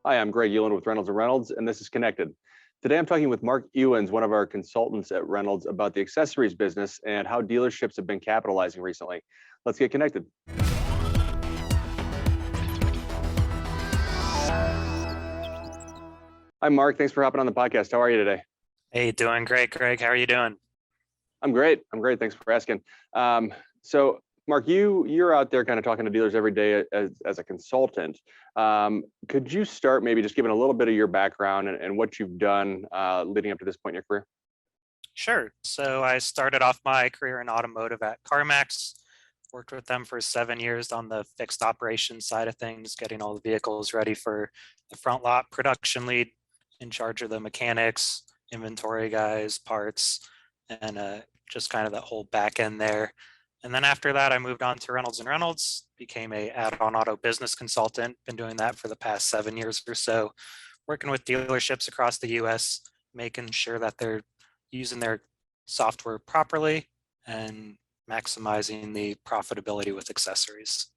Hi, I'm Greg Ewan with Reynolds & Reynolds, and this is Connected. Today, I'm talking with Mark Ewens, one of our consultants at Reynolds, about the accessories business and how dealerships have been capitalizing recently. Let's get connected. Hi, Mark. Thanks for hopping on the podcast. How are you today? Hey, doing great, Greg. How are you doing? I'm great. Thanks for asking. So, Mark, you're out there kind of talking to dealers every day as a consultant. Could you start maybe just giving a little bit of your background and what you've done leading up to this point in your career? Sure. So I started off my career in automotive at CarMax, worked with them for 7 years on the fixed operations side of things, getting all the vehicles ready for the front lot production lead, in charge of the mechanics, inventory guys, parts, and just kind of that whole back end there. And then after that, I moved on to Reynolds & Reynolds, became a add-on auto business consultant, been doing that for the past 7 years or so, working with dealerships across the US, making sure that they're using their software properly and maximizing the profitability with accessories.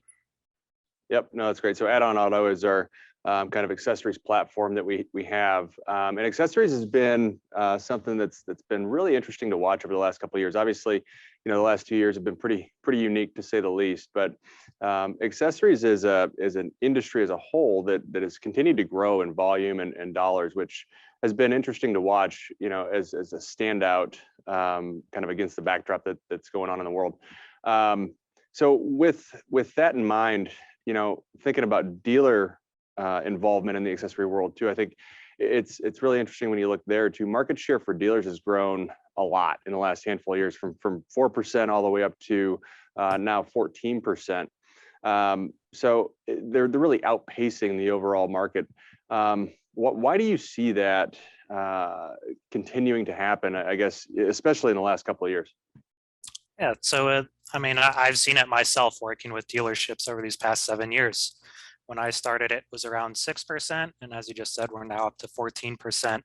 Yep, no, that's great. So Add-on Auto is our kind of accessories platform that we have, and accessories has been something that's been really interesting to watch over the last couple of years. Obviously, the last 2 years have been pretty unique to say the least. But accessories is an industry as a whole that has continued to grow in volume and dollars, which has been interesting to watch. As a standout, kind of against the backdrop that's going on in the world. So with that in mind, thinking about dealer involvement in the accessory world too, I think it's really interesting when you look there too. Market share for dealers has grown a lot in the last handful of years, from 4% all the way up to now 14%. So they're really outpacing the overall market. Why do you see that continuing to happen? I guess especially in the last couple of years. Yeah, so I've seen it myself working with dealerships over these past 7 years. When I started, it was around 6%. And as you just said, we're now up to 14%.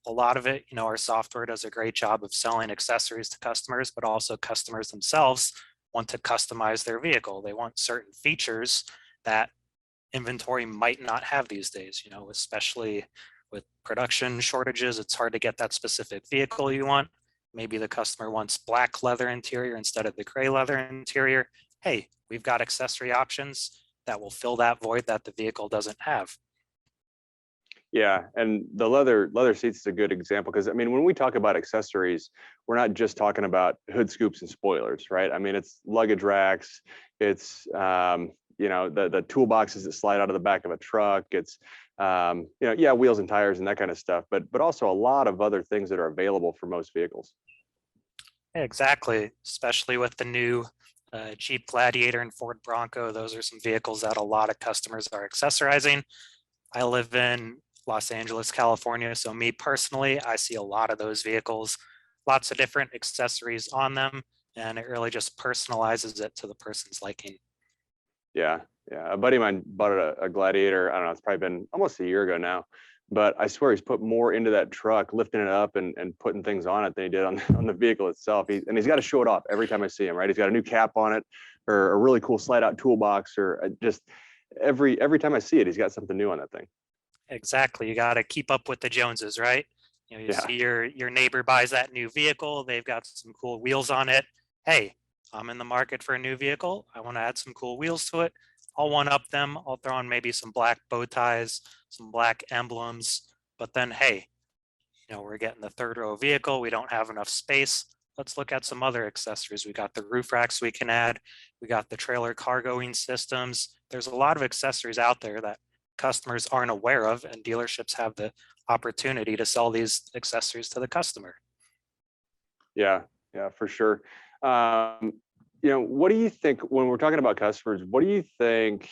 A lot of it, our software does a great job of selling accessories to customers, but also customers themselves want to customize their vehicle. They want certain features that inventory might not have these days, especially with production shortages. It's hard to get that specific vehicle you want. Maybe the customer wants black leather interior instead of the gray leather interior. Hey, we've got accessory options that will fill that void that the vehicle doesn't have. Yeah, and the leather seats is a good example, because when we talk about accessories, we're not just talking about hood scoops and spoilers, right? It's luggage racks, it's the toolboxes that slide out of the back of a truck, it's wheels and tires and that kind of stuff, but also a lot of other things that are available for most vehicles. Exactly, especially with the new Jeep Gladiator and Ford Bronco. Those are some vehicles that a lot of customers are accessorizing. I live in Los Angeles, California, so me personally, I see a lot of those vehicles, lots of different accessories on them, and it really just personalizes it to the person's liking. Yeah. A buddy of mine bought a Gladiator. I don't know, it's probably been almost a year ago now, but I swear he's put more into that truck, lifting it up and putting things on it than he did on the vehicle itself. He's got to show it off every time I see him, right? He's got a new cap on it, or a really cool slide out toolbox, or just every time I see it, he's got something new on that thing. Exactly. You got to keep up with the Joneses, right? You see your neighbor buys that new vehicle. They've got some cool wheels on it. Hey, I'm in the market for a new vehicle. I want to add some cool wheels to it. I'll one up them. I'll throw on maybe some black bow ties, some black emblems. But then, hey, we're getting the third row vehicle. We don't have enough space. Let's look at some other accessories. We got the roof racks we can add. We got the trailer cargoing systems. There's a lot of accessories out there that customers aren't aware of, and dealerships have the opportunity to sell these accessories to the customer. Yeah, for sure. What do you think when we're talking about customers? What do you think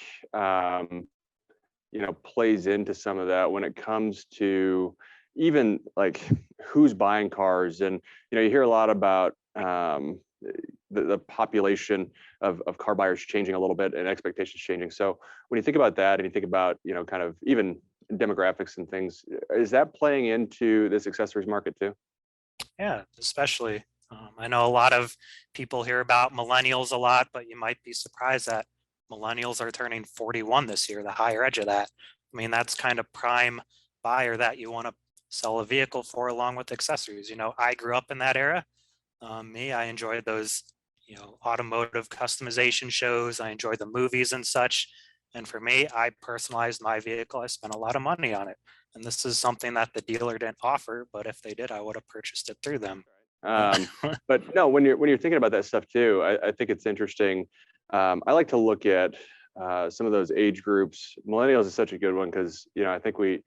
plays into some of that when it comes to even like who's buying cars? And you hear a lot about the population of car buyers changing a little bit and expectations changing. So when you think about that, and you think about kind of even demographics and things, is that playing into this accessories market too? Yeah, especially. I know a lot of people hear about millennials a lot, but you might be surprised that millennials are turning 41 this year, the higher edge of that. I mean, that's kind of prime buyer that you want to sell a vehicle for along with accessories. I grew up in that era. I enjoyed those, automotive customization shows. I enjoyed the movies and such. And for me, I personalized my vehicle. I spent a lot of money on it. And this is something that the dealer didn't offer, but if they did, I would have purchased it through them. But no, when you're thinking about that stuff too, I think it's interesting. I like to look at some of those age groups. Millennials is such a good one because I think we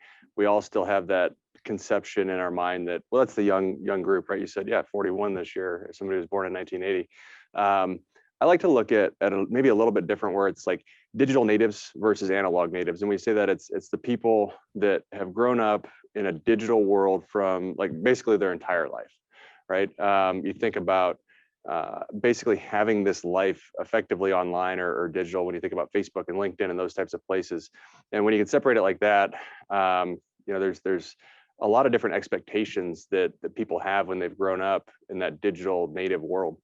all still have that conception in our mind that, well, that's the young group, right? You said, yeah, 41 this year. Somebody was born in 1980. I like to look at maybe a little bit different, where it's like digital natives versus analog natives, and we say that it's the people that have grown up in a digital world from like basically their entire life, right? You think about basically having this life effectively online or digital when you think about Facebook and LinkedIn and those types of places. And when you can separate it like that, there's a lot of different expectations that people have when they've grown up in that digital native world.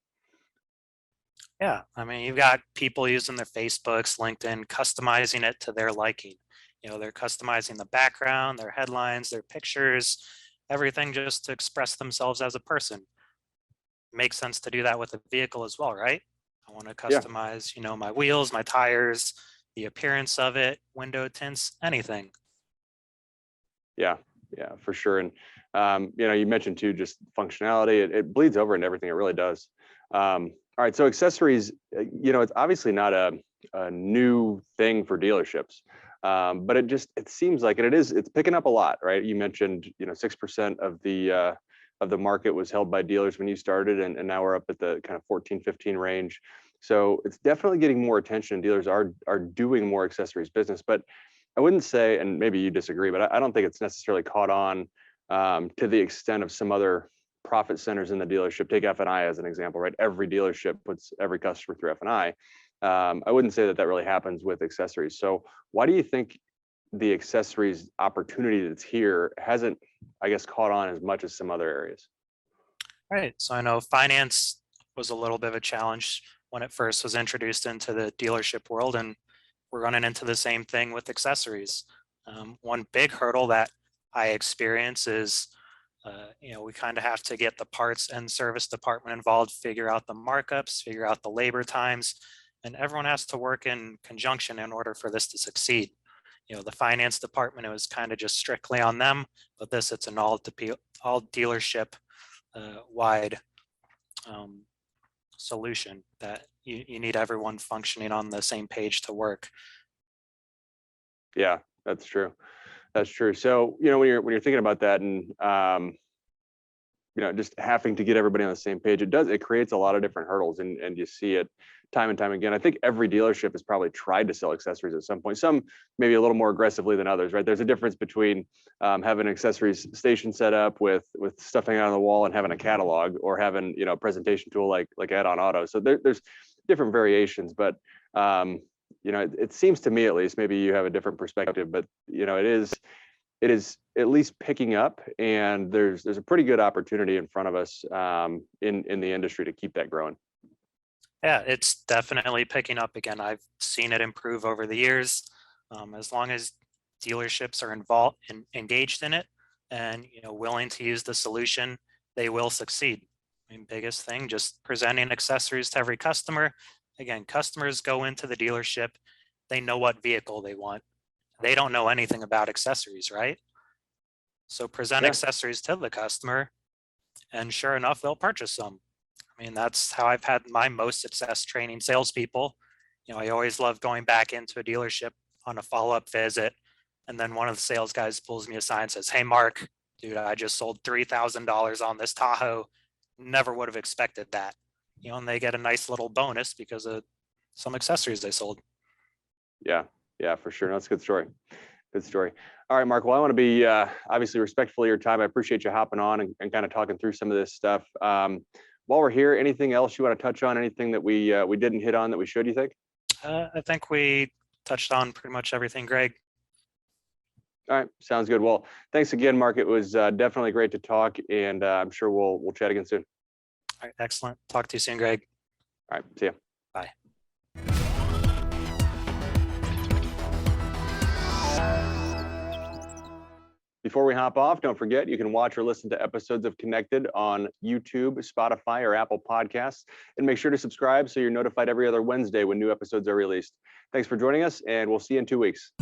Yeah, I mean, you've got people using their Facebooks, LinkedIn, customizing it to their liking. They're customizing the background, their headlines, their pictures, everything just to express themselves as a person. Makes sense to do that with a vehicle as well, right? I want to customize, my wheels, my tires, the appearance of it, window tints, anything. Yeah, for sure. And you mentioned too, just functionality. It bleeds over into everything. It really does. All right, so accessories, it's obviously not a new thing for dealerships, but it seems like it's picking up a lot, right? You mentioned 6% of the market was held by dealers when you started, and now we're up at the kind of 14-15 range. So it's definitely getting more attention. Dealers are doing more accessories business, but I wouldn't say, and maybe you disagree, but I don't think it's necessarily caught on to the extent of some other profit centers in the dealership. Take F&I as an example, right? Every dealership puts every customer through F&I. I wouldn't say that really happens with accessories. So why do you think the accessories opportunity that's here hasn't, I guess, caught on as much as some other areas? Right. So I know finance was a little bit of a challenge when it first was introduced into the dealership world, and we're running into the same thing with accessories. One big hurdle that I experience is we kind of have to get the parts and service department involved, figure out the markups, figure out the labor times, and everyone has to work in conjunction in order for this to succeed. The finance department, it was kind of just strictly on them, but it's an all dealership wide solution that you need everyone functioning on the same page to work. Yeah, that's true. That's true. So, when you're thinking about that and, just having to get everybody on the same page, it creates a lot of different hurdles, and you see it time and time again. I think every dealership has probably tried to sell accessories at some point, some maybe a little more aggressively than others, right? There's a difference between having an accessories station set up with stuff hanging on the wall and having a catalog, or having, a presentation tool like Add-On Auto. So there's different variations, but it seems to me, at least, maybe you have a different perspective, but it is at least picking up, and there's a pretty good opportunity in front of us in the industry to keep that growing. Yeah, it's definitely picking up again. I've seen it improve over the years. As long as dealerships are involved and engaged in it, and willing to use the solution, they will succeed. I mean, biggest thing, just presenting accessories to every customer. Again, customers go into the dealership, they know what vehicle they want. They don't know anything about accessories, right? So present accessories to the customer, and sure enough, they'll purchase them. I mean, that's how I've had my most success training salespeople. I always love going back into a dealership on a follow-up visit, and then one of the sales guys pulls me aside and says, "Hey, Mark, dude, I just sold $3,000 on this Tahoe. Never would have expected that." And they get a nice little bonus because of some accessories they sold. Yeah, for sure. No, that's a good story. Good story. All right, Mark. Well, I want to be obviously respectful of your time. I appreciate you hopping on and kind of talking through some of this stuff. While we're here, anything else you want to touch on? Anything that we didn't hit on that we should, you think? I think we touched on pretty much everything, Greg. All right, sounds good. Well, thanks again, Mark. It was definitely great to talk, and I'm sure we'll chat again soon. All right, excellent. Talk to you soon, Greg. All right, see ya. Bye. Before we hop off, don't forget you can watch or listen to episodes of Connected on YouTube, Spotify, or Apple Podcasts. And make sure to subscribe so you're notified every other Wednesday when new episodes are released. Thanks for joining us, and we'll see you in 2 weeks.